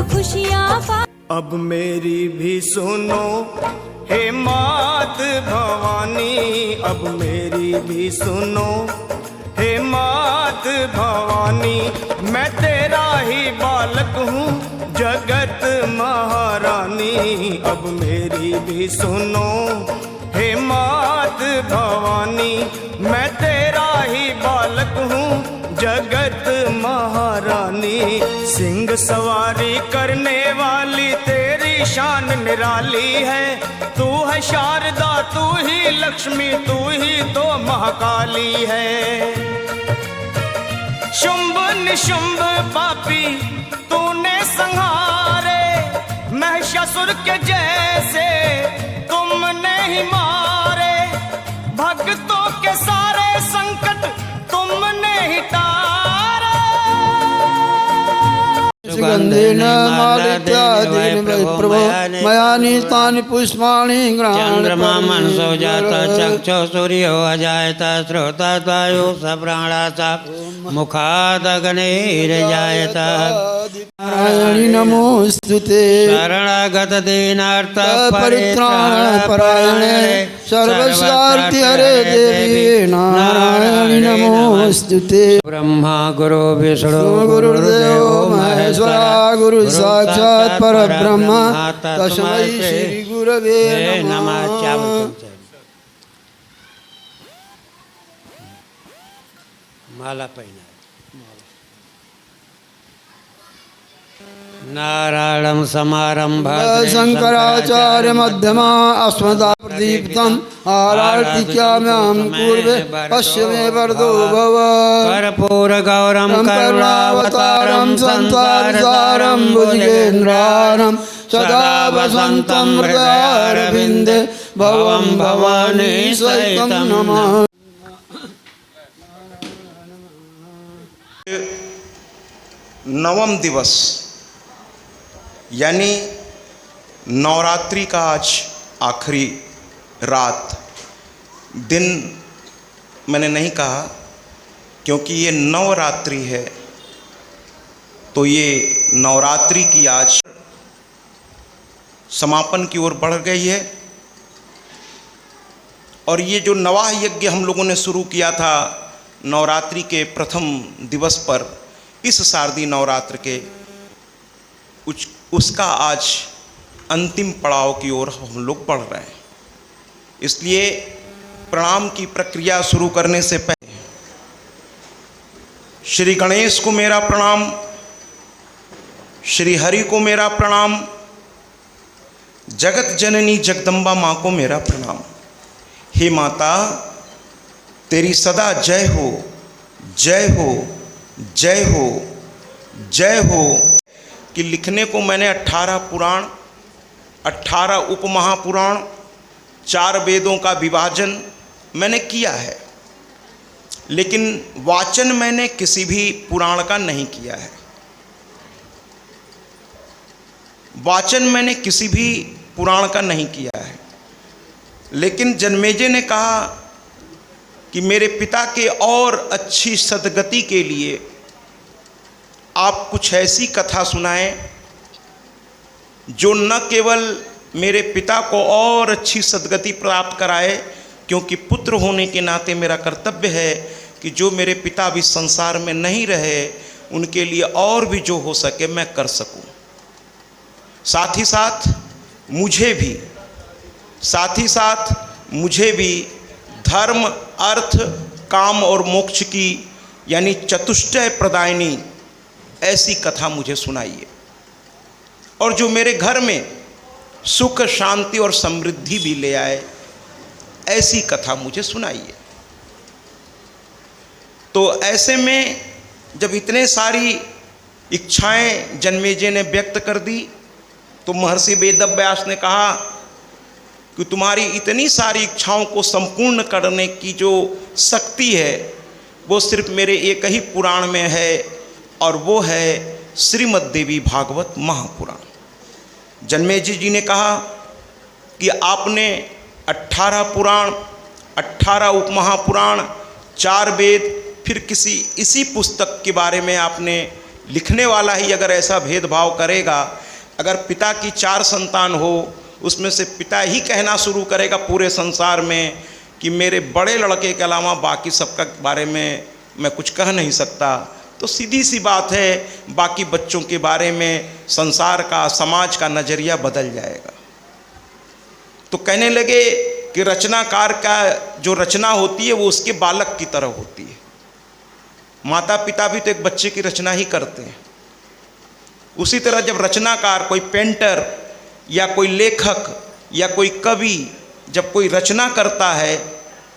खुशियाँ पा। अब मेरी भी सुनो हे मात भवानी, अब मेरी भी सुनो हे मात भवानी। मैं तेरा ही बालक हूँ जगत महारानी, अब मेरी भी सुनो हे मात भवानी। मैं तेरा ही बालक हूँ जगत महारानी। सिंह सवारी करने वाली तेरी शान निराली है। तू है शारदा, तू ही लक्ष्मी, तू ही तो महाकाली है। शुंभ निशुंभ पापी तूने संहारे, महिषासुर के जैसे तुमने ही मारे। भक्तों के सारे संकट तुमने ही तारे। सुगंधेन मालित्यादीन प्रभो मया नीतानि पुष्पाणि चंद्रमा मनसो जाता चक्षु सूर्यो अजायत श्रोता वायु सप्राणा मुखादग्निर्जायत। नारायणी नमोस्तुते शरणागत दीनार्थ परित्राण परायणे सर्वस्वार्थी हरे देवी नारायणी नमोस्तुते। ब्रह्मा गुरु विष्णु गुरुदेव महेश्वरा गुरु साक्षात् परब्रह्म तस्मै श्री गुरवे नमः। माला पहना नारायणं समारंभं शंकराचार्य मध्यमा अस्मदाप्रदीप्तम् आरार्तिक्याम्यां पूर्वे पश्चिमे वरदो भव। कर्पूर गौरं करुणावतारं संसारसारं भुजगेन्द्रारं सदा वसन्तं हृदयारविन्दे भवं भवानी सहितं नमः। नवम दिवस यानी नवरात्रि का आज आखिरी रात दिन मैंने नहीं कहा क्योंकि ये नवरात्रि है, तो ये नवरात्रि की आज समापन की ओर बढ़ गई है। और ये जो नवाह यज्ञ हम लोगों ने शुरू किया था नवरात्रि के प्रथम दिवस पर, इस शारदीय नवरात्र के उसका आज अंतिम पड़ाव की ओर हम लोग बढ़ रहे हैं। इसलिए प्रणाम की प्रक्रिया शुरू करने से पहले श्री गणेश को मेरा प्रणाम, श्री हरि को मेरा प्रणाम, जगत जननी जगदम्बा माँ को मेरा प्रणाम। हे माता, तेरी सदा जय हो, जय हो, जय हो, जय हो। कि लिखने को मैंने 18 पुराण, 18 उपमहापुराण, 4 वेदों का विभाजन मैंने किया है, लेकिन वाचन मैंने किसी भी पुराण का नहीं किया है। वाचन मैंने किसी भी पुराण का नहीं किया है। लेकिन जन्मेजय ने कहा कि मेरे पिता के और अच्छी सद्गति के लिए आप कुछ ऐसी कथा सुनाएं जो न केवल मेरे पिता को और अच्छी सद्गति प्राप्त कराए, क्योंकि पुत्र होने के नाते मेरा कर्तव्य है कि जो मेरे पिता भी संसार में नहीं रहे उनके लिए और भी जो हो सके मैं कर सकूं। साथ ही साथ मुझे भी धर्म, अर्थ, काम और मोक्ष की यानी चतुष्टय प्रदायिनी ऐसी कथा मुझे सुनाइए, और जो मेरे घर में सुख, शांति और समृद्धि भी ले आए, ऐसी कथा मुझे सुनाइए। तो ऐसे में जब इतने सारी इच्छाएं जन्मेजय ने व्यक्त कर दी, तो महर्षि वेदव्यास ने कहा कि तुम्हारी इतनी सारी इच्छाओं को संपूर्ण करने की जो शक्ति है वो सिर्फ मेरे एक ही पुराण में है, और वो है श्रीमद् देवी भागवत महापुराण। जन्मेजय जी ने कहा कि आपने 18 पुराण, 18 उपमहापुराण, 4 वेद, फिर किसी इसी पुस्तक के बारे में आपने लिखने वाला ही अगर ऐसा भेदभाव करेगा, अगर पिता की 4 संतान हो, उसमें से पिता ही कहना शुरू करेगा पूरे संसार में कि मेरे बड़े लड़के के अलावा बाकी सबका बारे में मैं कुछ कह नहीं सकता, तो सीधी सी बात है बाकी बच्चों के बारे में संसार का, समाज का नज़रिया बदल जाएगा। तो कहने लगे कि रचनाकार का जो रचना होती है वो उसके बालक की तरह होती है। माता पिता भी तो एक बच्चे की रचना ही करते हैं। उसी तरह जब रचनाकार, कोई पेंटर या कोई लेखक या कोई कवि जब कोई रचना करता है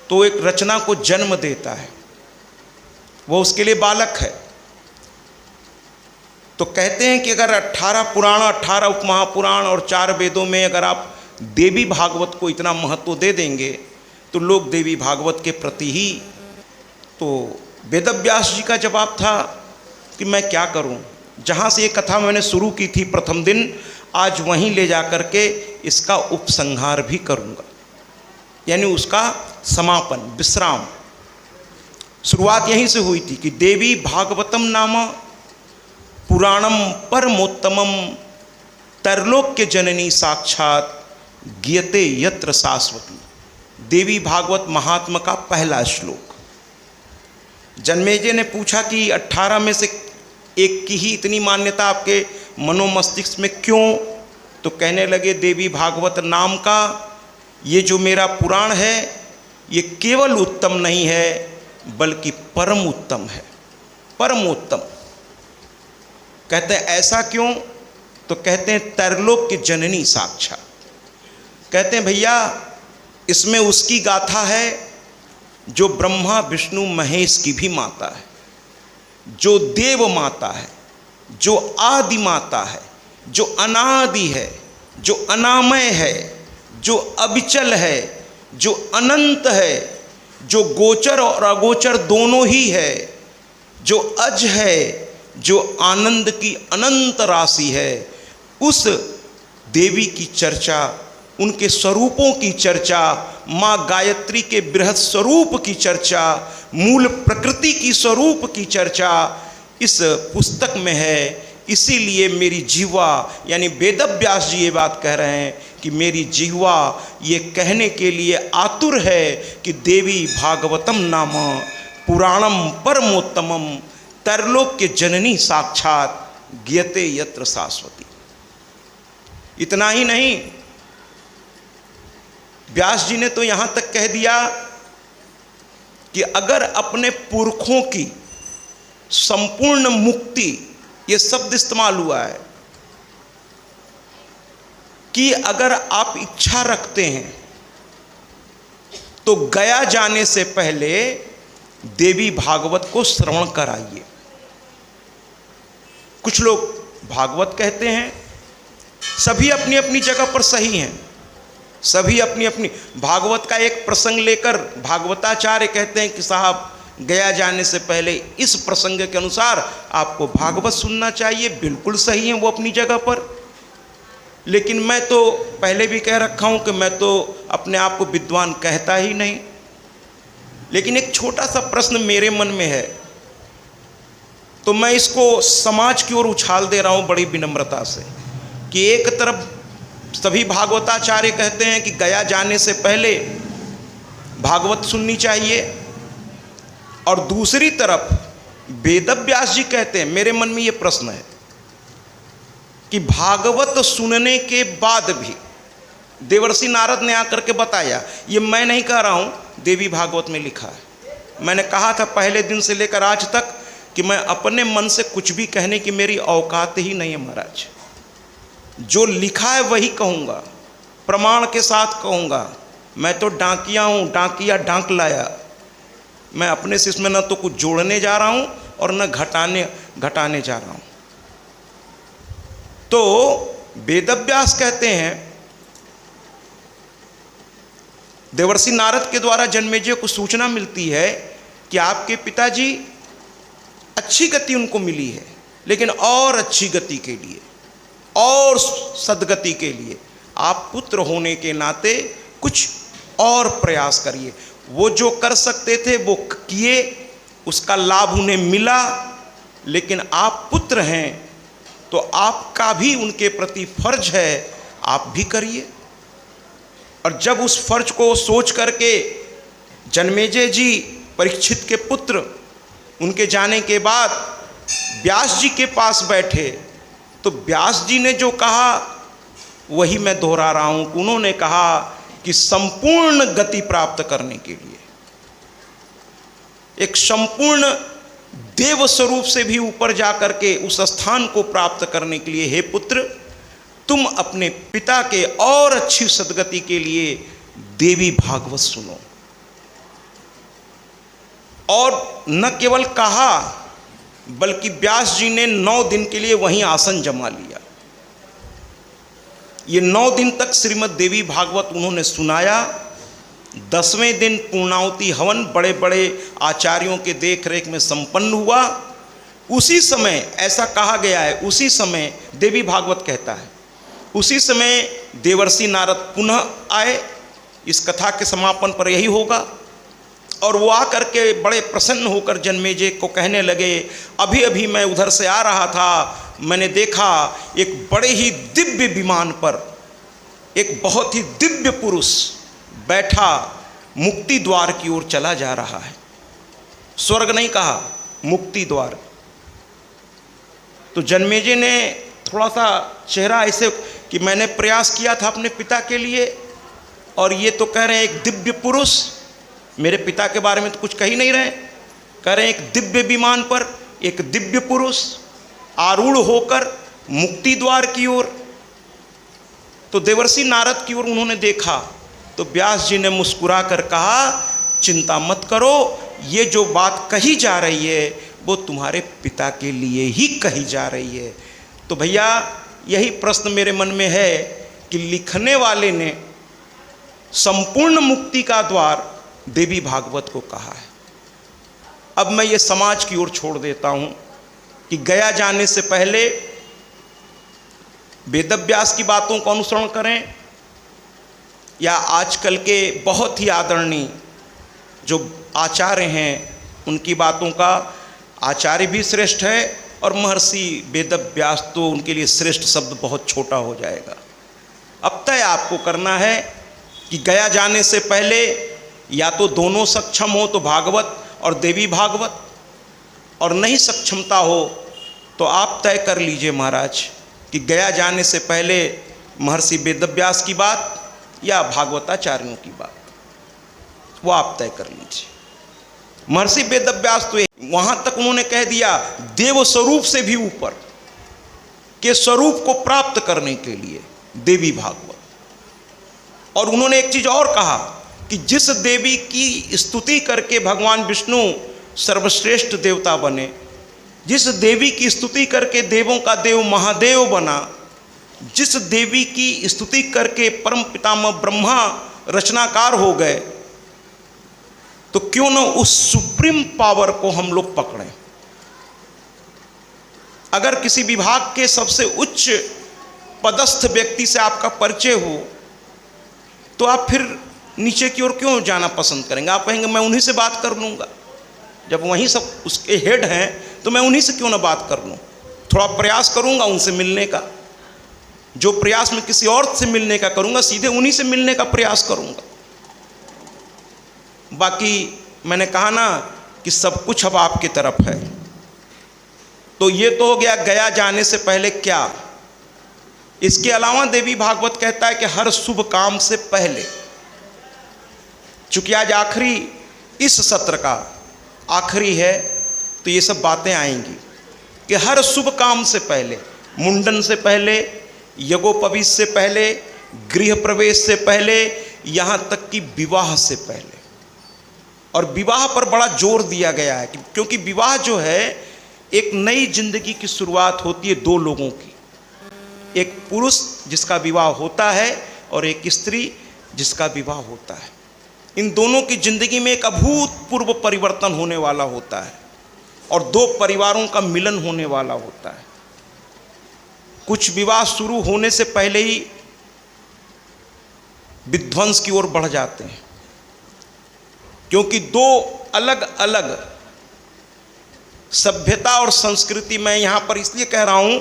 तो एक रचना को जन्म देता है, वो उसके लिए बालक है। तो कहते हैं कि अगर 18 पुराण, 18 उपमहापुराण और 4 वेदों में अगर आप देवी भागवत को इतना महत्व दे देंगे तो लोग देवी भागवत के प्रति ही। तो वेदव्यास जी का जवाब था कि मैं क्या करूं, जहां से ये कथा मैंने शुरू की थी प्रथम दिन, आज वहीं ले जा कर के इसका उपसंहार भी करूंगा, यानी उसका समापन, विश्राम। शुरुआत यहीं से हुई थी कि देवी भागवतम नाम पुराणम परमोत्तमम तरलोक्य जननी साक्षात गीयते यत्र शाश्वती। देवी भागवत महात्मा का पहला श्लोक। जन्मेजय ने पूछा कि 18 में से एक की ही इतनी मान्यता आपके मनोमस्तिष्क में क्यों? तो कहने लगे देवी भागवत नाम का ये जो मेरा पुराण है ये केवल उत्तम नहीं है बल्कि परम उत्तम है, परमोत्तम। कहते हैं ऐसा क्यों? तो कहते हैं तरलोक की जननी साक्षात। कहते हैं भैया इसमें उसकी गाथा है जो ब्रह्मा विष्णु महेश की भी माता है, जो देव माता है, जो आदि माता है, जो अनादि है, जो अनामय है, जो अविचल है, जो अनंत है, जो गोचर और अगोचर दोनों ही है, जो अज है, जो आनंद की अनंत राशि है, उस देवी की चर्चा, उनके स्वरूपों की चर्चा, माँ गायत्री के बृहद स्वरूप की चर्चा, मूल प्रकृति की स्वरूप की चर्चा इस पुस्तक में है। इसीलिए मेरी जिह्वा, यानी वेदव्यास जी ये बात कह रहे हैं कि मेरी जिह्वा ये कहने के लिए आतुर है कि देवी भागवतम नाम पुराणम परमोत्तमम तरलोक्य जननी साक्षात गीयते यत्र शाश्वती। इतना ही नहीं, व्यास जी ने तो यहां तक कह दिया कि अगर अपने पुरखों की संपूर्ण मुक्ति, ये शब्द इस्तेमाल हुआ है कि अगर आप इच्छा रखते हैं तो गया जाने से पहले देवी भागवत को श्रवण कराइए। कुछ लोग भागवत कहते हैं, सभी अपनी अपनी जगह पर सही हैं, सभी अपनी अपनी। भागवत का एक प्रसंग लेकर भागवताचार्य कहते हैं कि साहब गया जाने से पहले इस प्रसंग के अनुसार आपको भागवत सुनना चाहिए, बिल्कुल सही है वो अपनी जगह पर। लेकिन मैं तो पहले भी कह रखा हूं कि मैं तो अपने आप को विद्वान कहता ही नहीं। लेकिन एक छोटा सा प्रश्न मेरे मन में है, तो मैं इसको समाज की ओर उछाल दे रहा हूं बड़ी विनम्रता से, कि एक तरफ सभी भागवताचार्य कहते हैं कि गया जाने से पहले भागवत सुननी चाहिए, और दूसरी तरफ वेदव्यास जी कहते हैं, मेरे मन में ये प्रश्न है कि भागवत सुनने के बाद भी, देवर्षि नारद ने आकर के बताया, ये मैं नहीं कह रहा हूँ, देवी भागवत में लिखा है। मैंने कहा था पहले दिन से लेकर आज तक कि मैं अपने मन से कुछ भी कहने की मेरी औकात ही नहीं है महाराज। जो लिखा है वही कहूँगा, प्रमाण के साथ कहूँगा। मैं तो डाकिया हूँ, डाकिया डांक लाया। मैं अपने से इसमें न तो कुछ जोड़ने जा रहा हूँ और न घटाने जा रहा हूँ। तो वेदव्यास कहते हैं, देवर्षि नारद के द्वारा जन्मेजय को सूचना मिलती है कि आपके पिताजी अच्छी गति उनको मिली है, लेकिन और अच्छी गति के लिए और सद्गति के लिए आप पुत्र होने के नाते कुछ और प्रयास करिए। वो जो कर सकते थे वो किए, उसका लाभ उन्हें मिला, लेकिन आप पुत्र हैं तो आपका भी उनके प्रति फर्ज है, आप भी करिए। और जब उस फर्ज को सोच करके जन्मेजय जी परीक्षित के पुत्र उनके जाने के बाद व्यास जी के पास बैठे, तो व्यास जी ने जो कहा वही मैं दोहरा रहा हूं। उन्होंने कहा कि संपूर्ण गति प्राप्त करने के लिए, एक संपूर्ण देव स्वरूप से भी ऊपर जाकर के उस स्थान को प्राप्त करने के लिए, हे पुत्र, तुम अपने पिता के और अच्छी सद्गति के लिए देवी भागवत सुनो। और न केवल कहा, बल्कि व्यास जी ने 9 दिन के लिए वहीं आसन जमा लिया। ये 9 दिन तक श्रीमद् देवी भागवत उन्होंने सुनाया। 10वें दिन पूर्णाहुति हवन बड़े बड़े आचार्यों के देख रेख में संपन्न हुआ। उसी समय ऐसा कहा गया है, उसी समय देवी भागवत कहता है, उसी समय देवर्षि नारद पुनः आए। इस कथा के समापन पर यही होगा। और वो आकर के बड़े प्रसन्न होकर जन्मेजय को कहने लगे, अभी अभी मैं उधर से आ रहा था, मैंने देखा एक बड़े ही दिव्य विमान पर एक बहुत ही दिव्य पुरुष बैठा मुक्ति द्वार की ओर चला जा रहा है। स्वर्ग नहीं कहा, मुक्ति द्वार। तो जन्मेजय ने थोड़ा सा चेहरा ऐसे कि मैंने प्रयास किया था अपने पिता के लिए, और ये तो कह रहे हैं एक दिव्य पुरुष। मेरे पिता के बारे में तो कुछ कह ही नहीं रहे, कह रहे हैं एक दिव्य विमान पर एक दिव्य पुरुष आरूढ़ होकर मुक्ति द्वार की ओर। तो देवर्षि नारद की ओर उन्होंने देखा, तो व्यास जी ने मुस्कुरा कर कहा, चिंता मत करो, ये जो बात कही जा रही है वो तुम्हारे पिता के लिए ही कही जा रही है। तो भैया यही प्रश्न मेरे मन में है कि लिखने वाले ने संपूर्ण मुक्ति का द्वार देवी भागवत को कहा है। अब मैं ये समाज की ओर छोड़ देता हूँ कि गया जाने से पहले वेदव्यास की बातों को अनुसरण करें, या आजकल के बहुत ही आदरणीय जो आचार्य हैं उनकी बातों का। आचार्य भी श्रेष्ठ है और महर्षि वेदव्यास तो उनके लिए श्रेष्ठ शब्द बहुत छोटा हो जाएगा। अब तय आपको करना है कि गया जाने से पहले या तो दोनों सक्षम हो तो भागवत और देवी भागवत, और नहीं सक्षमता हो तो आप तय कर लीजिए महाराज कि गया जाने से पहले महर्षि वेदव्यास की बात या भागवताचार्यों की बात, वो आप तय कर लीजिए। महर्षि वेदव्यास तो वहाँ तक उन्होंने कह दिया देव स्वरूप से भी ऊपर के स्वरूप को प्राप्त करने के लिए देवी भागवत। और उन्होंने एक चीज़ और कहा कि जिस देवी की स्तुति करके भगवान विष्णु सर्वश्रेष्ठ देवता बने, जिस देवी की स्तुति करके देवों का देव महादेव बना, जिस देवी की स्तुति करके परम पितामह ब्रह्मा रचनाकार हो गए, तो क्यों न उस सुप्रीम पावर को हम लोग पकड़ें। अगर किसी विभाग के सबसे उच्च पदस्थ व्यक्ति से आपका परिचय हो तो आप फिर नीचे की ओर क्यों जाना पसंद करेंगे? आप कहेंगे मैं उन्हीं से बात कर लूँगा, जब वहीं सब उसके हेड हैं तो मैं उन्हीं से क्यों ना बात कर लूँ। थोड़ा प्रयास करूँगा उनसे मिलने का, जो प्रयास मैं किसी और से मिलने का करूँगा सीधे उन्हीं से मिलने का प्रयास करूँगा। बाकी मैंने कहा ना कि सब कुछ अब आपकी तरफ है। तो ये तो हो गया गया जाने से पहले क्या। इसके अलावा देवी भागवत कहता है कि हर शुभ काम से पहले, चूंकि आज आखिरी इस सत्र का आखिरी है तो ये सब बातें आएंगी कि हर शुभ काम से पहले, मुंडन से पहले, यज्ञोपवीत से पहले, गृह प्रवेश से पहले, यहाँ तक कि विवाह से पहले। और विवाह पर बड़ा जोर दिया गया है क्योंकि विवाह जो है एक नई जिंदगी की शुरुआत होती है दो लोगों की, एक पुरुष जिसका विवाह होता है और एक स्त्री जिसका विवाह होता है। इन दोनों की जिंदगी में एक अभूतपूर्व परिवर्तन होने वाला होता है और दो परिवारों का मिलन होने वाला होता है। कुछ विवाह शुरू होने से पहले ही विध्वंस की ओर बढ़ जाते हैं क्योंकि दो अलग अलग सभ्यता और संस्कृति मैं यहाँ पर इसलिए कह रहा हूँ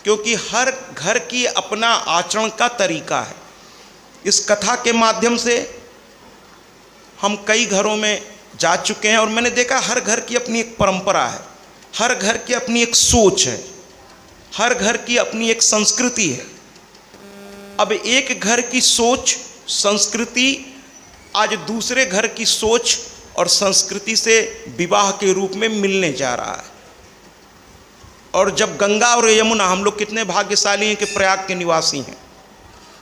क्योंकि हर घर की अपना आचरण का तरीका है। इस कथा के माध्यम से हम कई घरों में जा चुके हैं और मैंने देखा हर घर की अपनी एक परंपरा है, हर घर की अपनी एक सोच है, हर घर की अपनी एक संस्कृति है। अब एक घर की सोच संस्कृति आज दूसरे घर की सोच और संस्कृति से विवाह के रूप में मिलने जा रहा है। और जब गंगा और यमुना, हम लोग कितने भाग्यशाली हैं कि प्रयाग के निवासी हैं,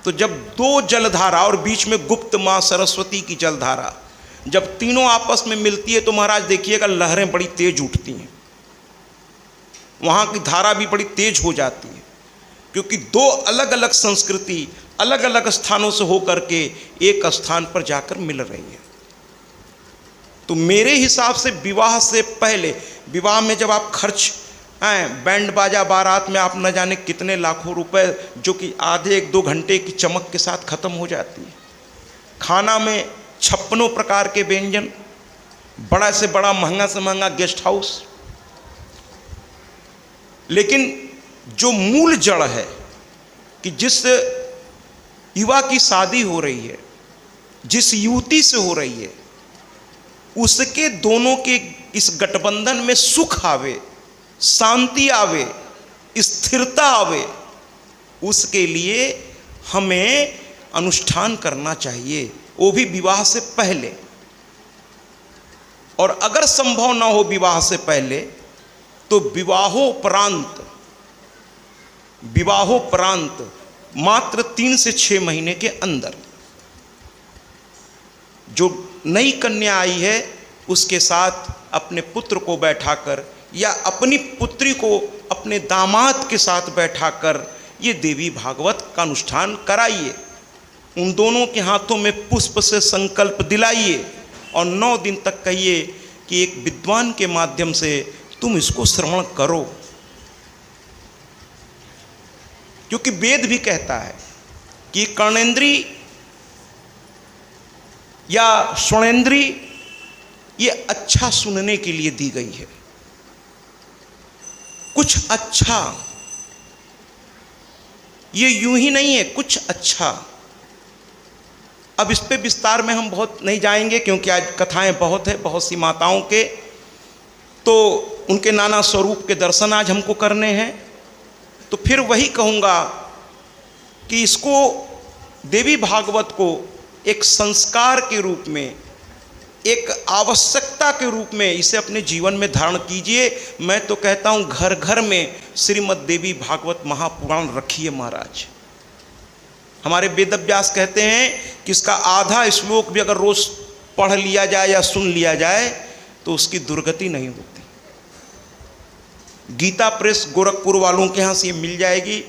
तो जब दो जलधारा और बीच में गुप्त माँ सरस्वती की जलधारा, जब तीनों आपस में मिलती है तो महाराज देखिएगा लहरें बड़ी तेज उठती हैं, वहाँ की धारा भी बड़ी तेज हो जाती है, क्योंकि दो अलग अलग संस्कृति अलग अलग स्थानों से होकर के एक स्थान पर जाकर मिल रही है। तो मेरे हिसाब से विवाह से पहले, विवाह में जब आप खर्च बैंड बाजा बारात में आप न जाने कितने लाखों रुपए जो कि आधे 1-2 घंटे की चमक के साथ ख़त्म हो जाती है, खाना में 56 प्रकार के व्यंजन, बड़ा से बड़ा महंगा से महंगा गेस्ट हाउस, लेकिन जो मूल जड़ है कि जिस युवा की शादी हो रही है, जिस युवती से हो रही है, उसके दोनों के इस गठबंधन में सुख आवे, शांति आवे, स्थिरता आवे, उसके लिए हमें अनुष्ठान करना चाहिए, वो भी विवाह से पहले। और अगर संभव ना हो विवाह से पहले तो विवाहोपरांत मात्र 3 से 6 महीने के अंदर जो नई कन्या आई है उसके साथ अपने पुत्र को बैठाकर या अपनी पुत्री को अपने दामाद के साथ बैठाकर ये देवी भागवत का अनुष्ठान कराइए। उन दोनों के हाथों में पुष्प से संकल्प दिलाइए और 9 दिन तक कहिए कि एक विद्वान के माध्यम से तुम इसको श्रवण करो, क्योंकि वेद भी कहता है कि कर्णेंद्री या श्रवणेंद्री ये अच्छा सुनने के लिए दी गई है, कुछ अच्छा, ये यूं ही नहीं है, कुछ अच्छा। अब इस पे विस्तार में हम बहुत नहीं जाएंगे क्योंकि आज कथाएं बहुत है, बहुत सी माताओं के, तो उनके नाना स्वरूप के दर्शन आज हमको करने हैं। तो फिर वही कहूँगा कि इसको देवी भागवत को एक संस्कार के रूप में, एक आवश्यकता के रूप में इसे अपने जीवन में धारण कीजिए। मैं तो कहता हूँ घर घर में श्रीमद् देवी भागवत महापुराण रखिए महाराज। हमारे वेदव्यास कहते हैं कि इसका आधा श्लोक भी अगर रोज पढ़ लिया जाए या सुन लिया जाए तो उसकी दुर्गति नहीं होती। गीता प्रेस गोरखपुर वालों के यहाँ से ये मिल जाएगी।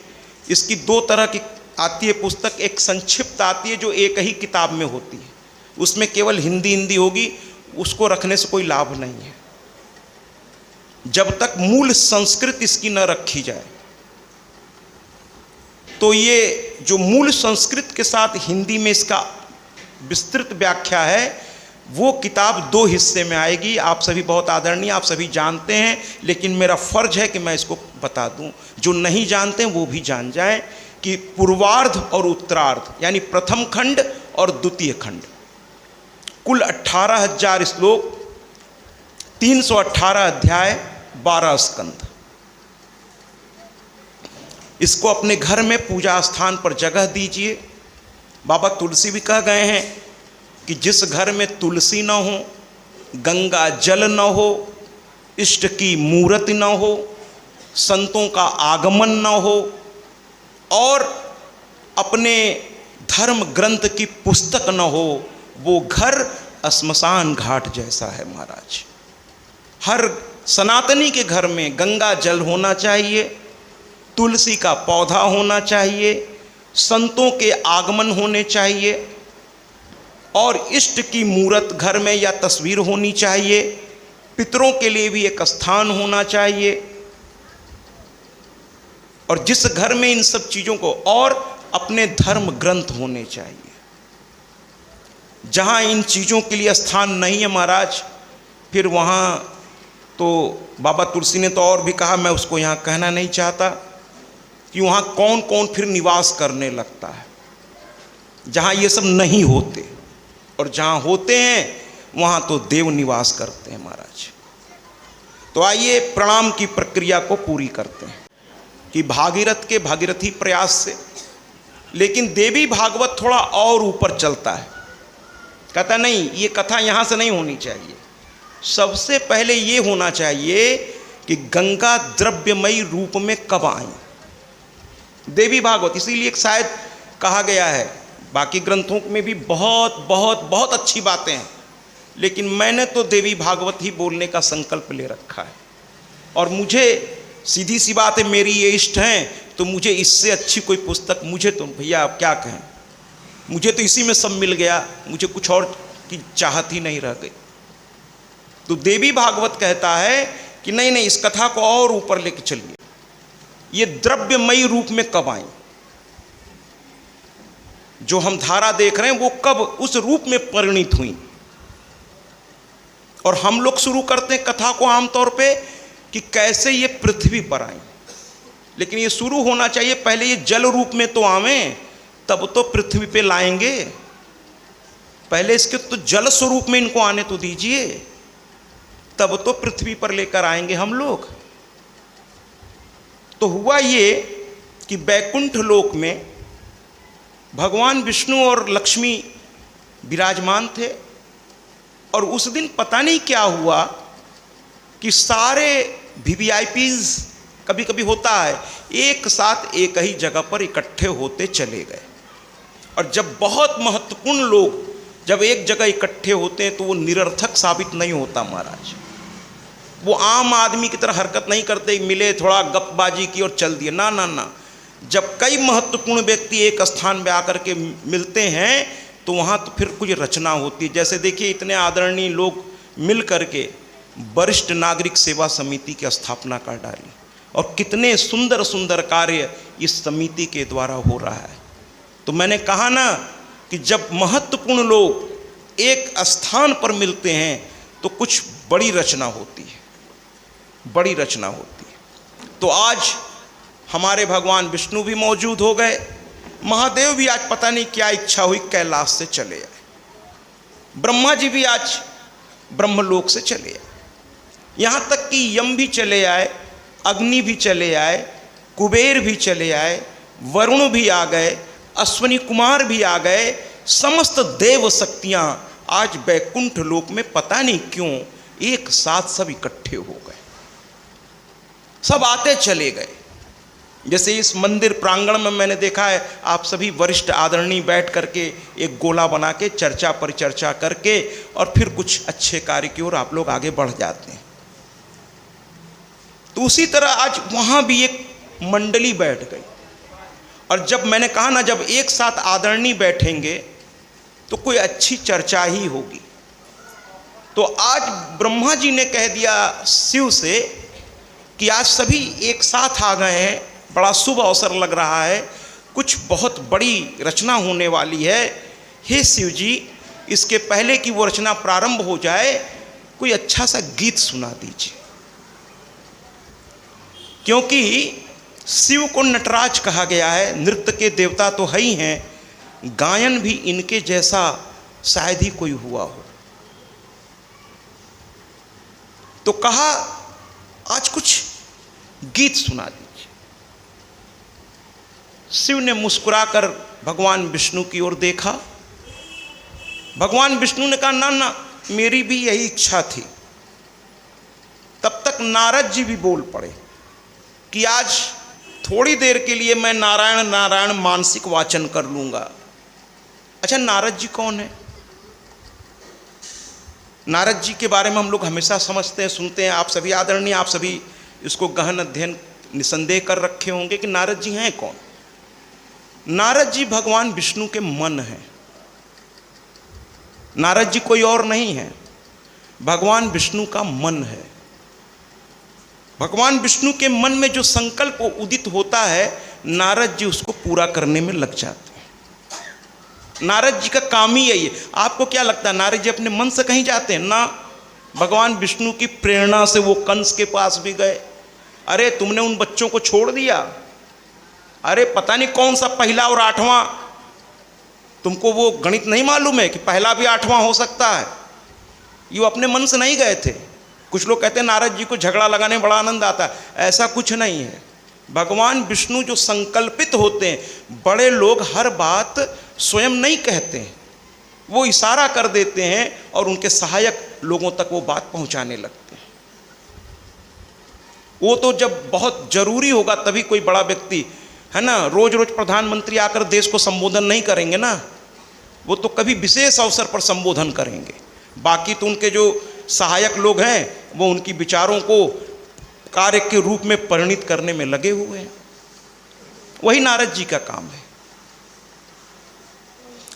इसकी 2 तरह की आती है पुस्तक, एक संक्षिप्त आती है जो एक ही किताब में होती है, उसमें केवल हिंदी होगी, उसको रखने से कोई लाभ नहीं है जब तक मूल संस्कृत इसकी न रखी जाए। तो ये जो मूल संस्कृत के साथ हिंदी में इसका विस्तृत व्याख्या है वो किताब 2 हिस्से में आएगी। आप सभी बहुत आदरणीय, आप सभी जानते हैं, लेकिन मेरा फर्ज है कि मैं इसको बता दूं, जो नहीं जानते हैं वो भी जान जाएं कि पूर्वार्ध और उत्तरार्ध यानी प्रथम खंड और द्वितीय खंड, कुल 18,000 श्लोक, 318 अध्याय, 12 स्कंध। इसको अपने घर में पूजा स्थान पर जगह दीजिए। बाबा तुलसी भी कह गए हैं कि जिस घर में तुलसी न हो, गंगा जल न हो, इष्ट की मूर्ति न हो, संतों का आगमन न हो और अपने धर्म ग्रंथ की पुस्तक न हो, वो घर श्मशान घाट जैसा है महाराज। हर सनातनी के घर में गंगा जल होना चाहिए, तुलसी का पौधा होना चाहिए, संतों के आगमन होने चाहिए और इष्ट की मूर्त घर में या तस्वीर होनी चाहिए। पितरों के लिए भी एक स्थान होना चाहिए। और जिस घर में इन सब चीज़ों को, और अपने धर्म ग्रंथ होने चाहिए। जहाँ इन चीज़ों के लिए स्थान नहीं है महाराज, फिर वहाँ तो बाबा तुलसी ने तो और भी कहा, मैं उसको यहाँ कहना नहीं चाहता, कि वहाँ कौन कौन फिर निवास करने लगता है जहाँ ये सब नहीं होते, और जहाँ होते हैं वहाँ तो देव निवास करते हैं महाराज। तो आइए प्रणाम की प्रक्रिया को पूरी करते हैं कि भागीरथ के भागीरथी प्रयास से, लेकिन देवी भागवत थोड़ा और ऊपर चलता है। कहता नहीं, ये कथा यहाँ से नहीं होनी चाहिए, सबसे पहले ये होना चाहिए कि गंगा द्रव्यमयी रूप में कब आई देवी भागवत। इसीलिए शायद कहा गया है, बाकी ग्रंथों में भी बहुत बहुत बहुत अच्छी बातें हैं, लेकिन मैंने तो देवी भागवत ही बोलने का संकल्प ले रखा है। और मुझे सीधी सी बात है, मेरी ये इष्ट हैं, तो मुझे इससे अच्छी कोई पुस्तक, मुझे तो भैया आप क्या कहें, मुझे तो इसी में सब मिल गया, मुझे कुछ और की चाहत ही नहीं रह गई। तो देवी भागवत कहता है कि नहीं नहीं, इस कथा को और ऊपर लेके चलिए, ये द्रव्यमयी रूप में कब आई, जो हम धारा देख रहे हैं वो कब उस रूप में परिणित हुई। और हम लोग शुरू करते हैं कथा को आमतौर पे कि कैसे ये पृथ्वी पर आई, लेकिन ये शुरू होना चाहिए पहले ये जल रूप में तो आवें, तब तो पृथ्वी पे लाएंगे। पहले इसके तो जल स्वरूप में इनको आने तो दीजिए, तब तो पृथ्वी पर लेकर आएंगे हम लोग। तो हुआ ये कि बैकुंठ लोक में भगवान विष्णु और लक्ष्मी विराजमान थे, और उस दिन पता नहीं क्या हुआ कि सारे VVIPs, कभी कभी होता है, एक साथ एक ही जगह पर इकट्ठे होते चले गए। और जब बहुत महत्वपूर्ण लोग जब एक जगह इकट्ठे होते हैं तो वो निरर्थक साबित नहीं होता महाराज। वो आम आदमी की तरह हरकत नहीं करते, मिले थोड़ा गपबाजी की और चल दिए, ना ना ना। जब कई महत्वपूर्ण व्यक्ति एक स्थान में आकर के मिलते हैं तो वहाँ तो फिर कुछ रचना होती है। जैसे देखिए, इतने आदरणीय लोग मिल करके वरिष्ठ नागरिक सेवा समिति की स्थापना कर डाली, और कितने सुंदर सुंदर कार्य इस समिति के द्वारा हो रहा है। तो मैंने कहा ना कि जब महत्वपूर्ण लोग एक स्थान पर मिलते हैं तो कुछ बड़ी रचना होती है, बड़ी रचना होती है। तो आज हमारे भगवान विष्णु भी मौजूद हो गए, महादेव भी आज पता नहीं क्या इच्छा हुई कैलाश से चले आए, ब्रह्मा जी भी आज ब्रह्मलोक से चले आए, यहाँ तक कि यम भी चले आए, अग्नि भी चले आए, कुबेर भी चले आए, वरुण भी आ गए, अश्वनी कुमार भी आ गए। समस्त देव शक्तियाँ आज बैकुंठ लोक में पता नहीं क्यों एक साथ सब इकट्ठे हो गए, सब आते चले गए। जैसे इस मंदिर प्रांगण में मैंने देखा है, आप सभी वरिष्ठ आदरणीय बैठ करके एक गोला बना के चर्चा परिचर्चा करके और फिर कुछ अच्छे कार्य की ओर आप लोग आगे बढ़ जाते हैं। तो उसी तरह आज वहाँ भी एक मंडली बैठ गई, और जब मैंने कहा ना, जब एक साथ आदरणीय बैठेंगे तो कोई अच्छी चर्चा ही होगी। तो आज ब्रह्मा जी ने कह दिया शिव से कि आज सभी एक साथ आ गए हैं, बड़ा शुभ अवसर लग रहा है, कुछ बहुत बड़ी रचना होने वाली है। हे शिव जी, इसके पहले कि वो रचना प्रारंभ हो जाए कोई अच्छा सा गीत सुना दीजिए, क्योंकि शिव को नटराज कहा गया है, नृत्य के देवता तो है ही हैं, गायन भी इनके जैसा शायद ही कोई हुआ हो। तो कहा आज कुछ गीत सुना दीजिए। शिव ने मुस्कुराकर भगवान विष्णु की ओर देखा। भगवान विष्णु ने कहा ना ना, मेरी भी यही इच्छा थी। तब तक नारद जी भी बोल पड़े कि आज थोड़ी देर के लिए मैं नारायण नारायण मानसिक वाचन कर लूँगा। अच्छा, नारद जी कौन है? नारद जी के बारे में हम लोग हमेशा समझते हैं, सुनते हैं। आप सभी आदरणीय, आप सभी इसको गहन अध्ययन निसंदेह कर रखे होंगे कि नारद जी हैं कौन। नारद जी भगवान विष्णु के मन हैं। नारद जी कोई और नहीं है, भगवान विष्णु का मन है। भगवान विष्णु के मन में जो संकल्प उदित होता है, नारद जी उसको पूरा करने में लग जाते हैं। नारद जी का काम ही यही है। आपको क्या लगता है नारद जी अपने मन से कहीं जाते हैं? ना, भगवान विष्णु की प्रेरणा से वो कंस के पास भी गए। अरे तुमने उन बच्चों को छोड़ दिया, अरे पता नहीं कौन सा पहला और आठवां, तुमको वो गणित नहीं मालूम है कि पहला भी आठवां हो सकता है? ये अपने मन से नहीं गए थे। कुछ लोग कहते हैं नारद जी को झगड़ा लगाने में बड़ा आनंद आता है, ऐसा कुछ नहीं है। भगवान विष्णु जो संकल्पित होते हैं, बड़े लोग हर बात स्वयं नहीं कहते हैं, वो इशारा कर देते हैं और उनके सहायक लोगों तक वो बात पहुंचाने लगते हैं। वो तो जब बहुत जरूरी होगा तभी कोई बड़ा व्यक्ति, है ना, रोज रोज प्रधानमंत्री आकर देश को संबोधन नहीं करेंगे ना, वो तो कभी विशेष अवसर पर संबोधन करेंगे। बाकी तो उनके जो सहायक लोग हैं वो उनकी विचारों को कार्य के रूप में परिणित करने में लगे हुए हैं। वही नारद जी का काम है।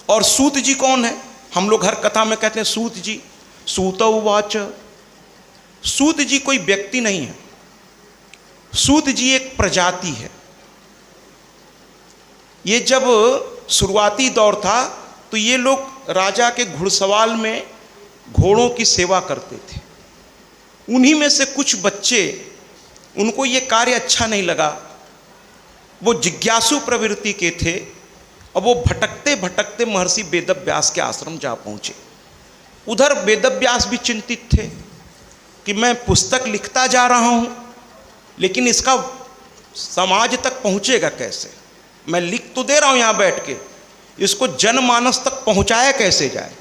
और सूत जी कौन है? हम लोग हर कथा में कहते हैं सूत जी, सूत उवाच। सूत जी कोई व्यक्ति नहीं है, सूत जी एक प्रजाति है। ये जब शुरुआती दौर था तो ये लोग राजा के घुड़सवार में घोड़ों की सेवा करते थे। उन्हीं में से कुछ बच्चे, उनको ये कार्य अच्छा नहीं लगा, वो जिज्ञासु प्रवृत्ति के थे और वो भटकते भटकते महर्षि वेदव्यास के आश्रम जा पहुँचे। उधर वेदव्यास भी चिंतित थे कि मैं पुस्तक लिखता जा रहा हूँ लेकिन इसका समाज तक पहुँचेगा कैसे? मैं लिख तो दे रहा हूँ यहाँ बैठ के, इसको जनमानस तक पहुँचाया कैसे जाए?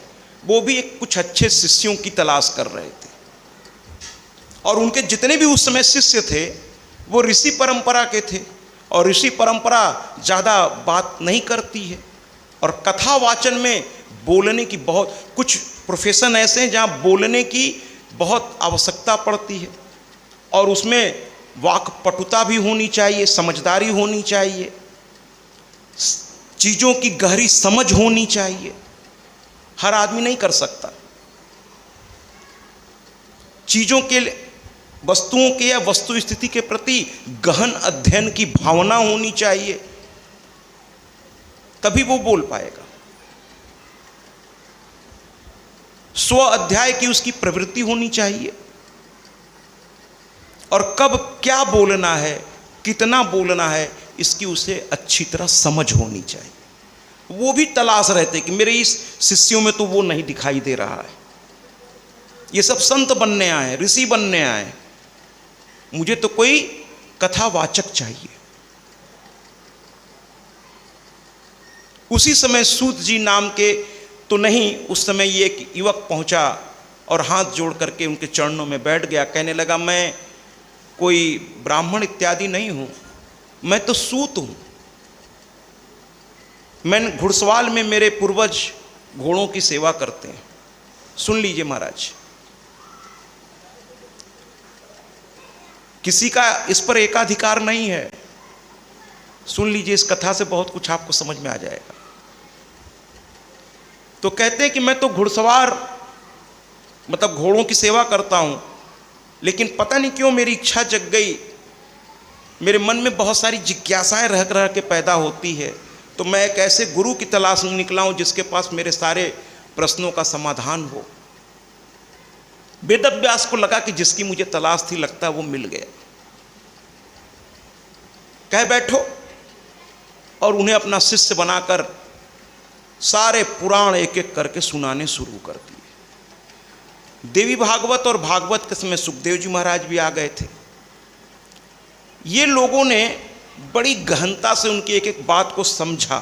वो भी एक कुछ अच्छे शिष्यों की तलाश कर रहे थे। और उनके जितने भी उस समय शिष्य थे वो ऋषि परंपरा के थे, और ऋषि परंपरा ज़्यादा बात नहीं करती है, और कथा वाचन में बोलने की बहुत, कुछ प्रोफेशन ऐसे हैं जहाँ बोलने की बहुत आवश्यकता पड़ती है, और उसमें वाक्पटुता भी होनी चाहिए, समझदारी होनी चाहिए, चीज़ों की गहरी समझ होनी चाहिए। हर आदमी नहीं कर सकता। चीज़ों के, वस्तुओं के या वस्तु स्थिति के प्रति गहन अध्ययन की भावना होनी चाहिए, तभी वो बोल पाएगा। स्व अध्याय की उसकी प्रवृत्ति होनी चाहिए, और कब क्या बोलना है, कितना बोलना है, इसकी उसे अच्छी तरह समझ होनी चाहिए। वो भी तलाश रहते कि मेरे इस शिष्यों में तो वो नहीं दिखाई दे रहा है। ये सब संत बनने आए, ऋषि बनने आए, मुझे तो कोई कथावाचक चाहिए। उसी समय सूत जी नाम के तो नहीं, उस समय ये एक युवक पहुंचा और हाथ जोड़ करके उनके चरणों में बैठ गया। कहने लगा, मैं कोई ब्राह्मण इत्यादि नहीं हूं, मैं तो सूत हूं। मैंने घुड़सवार में मेरे पूर्वज घोड़ों की सेवा करते हैं। सुन लीजिए महाराज, किसी का इस पर एकाधिकार नहीं है। सुन लीजिए, इस कथा से बहुत कुछ आपको समझ में आ जाएगा। तो कहते हैं कि मैं तो घुड़सवार, मतलब घोड़ों की सेवा करता हूं, लेकिन पता नहीं क्यों मेरी इच्छा जग गई, मेरे मन में बहुत सारी जिज्ञासाएं रह रह के पैदा होती है, तो मैं एक ऐसे गुरु की तलाश में निकला हूं जिसके पास मेरे सारे प्रश्नों का समाधान हो। वेदव्यास को लगा कि जिसकी मुझे तलाश थी, लगता है वो मिल गया। कह बैठो, और उन्हें अपना शिष्य बनाकर सारे पुराण एक एक करके सुनाने शुरू कर दिए। देवी भागवत और भागवत के समय सुखदेव जी महाराज भी आ गए थे। ये लोगों ने बड़ी गहनता से उनकी एक एक बात को समझा।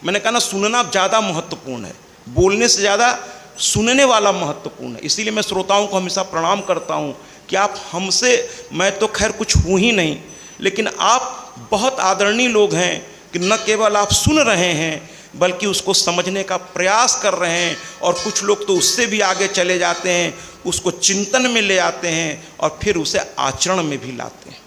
मैंने कहा ना, सुनना ज़्यादा महत्वपूर्ण है, बोलने से ज़्यादा सुनने वाला महत्वपूर्ण है। इसीलिए मैं श्रोताओं को हमेशा प्रणाम करता हूँ कि आप हमसे, मैं तो खैर कुछ हूँ ही नहीं, लेकिन आप बहुत आदरणीय लोग हैं कि न केवल आप सुन रहे हैं बल्कि उसको समझने का प्रयास कर रहे हैं, और कुछ लोग तो उससे भी आगे चले जाते हैं, उसको चिंतन में ले आते हैं और फिर उसे आचरण में भी लाते हैं।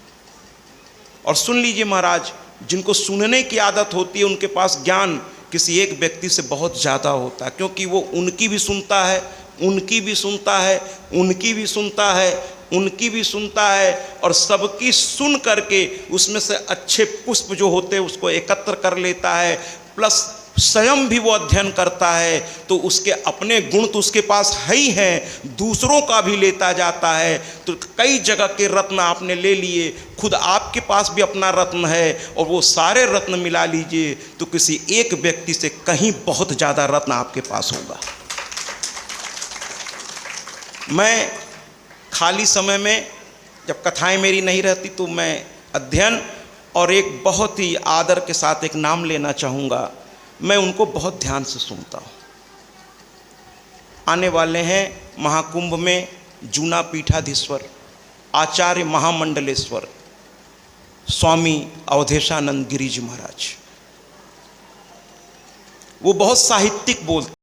और सुन लीजिए महाराज, जिनको सुनने की आदत होती है उनके पास ज्ञान किसी एक व्यक्ति से बहुत ज़्यादा होता है, क्योंकि वो उनकी भी सुनता है, उनकी भी सुनता है, उनकी भी सुनता है, उनकी भी सुनता है, और सबकी सुन करके उसमें से अच्छे पुष्प जो होते हैं उसको एकत्र कर लेता है, प्लस स्वयं भी वो अध्ययन करता है तो उसके अपने गुण तो उसके पास है ही हैं, दूसरों का भी लेता जाता है। तो कई जगह के रत्न आपने ले लिए, खुद आपके पास भी अपना रत्न है, और वो सारे रत्न मिला लीजिए तो किसी एक व्यक्ति से कहीं बहुत ज़्यादा रत्न आपके पास होगा। मैं खाली समय में जब कथाएं मेरी नहीं रहती तो मैं अध्ययन और एक बहुत ही आदर के साथ एक नाम लेना चाहूँगा, मैं उनको बहुत ध्यान से सुनता हूँ। आने वाले हैं महाकुंभ में जूना पीठाधीश्वर आचार्य महामंडलेश्वर स्वामी अवधेशानंद गिरी जी महाराज। वो बहुत साहित्यिक बोलते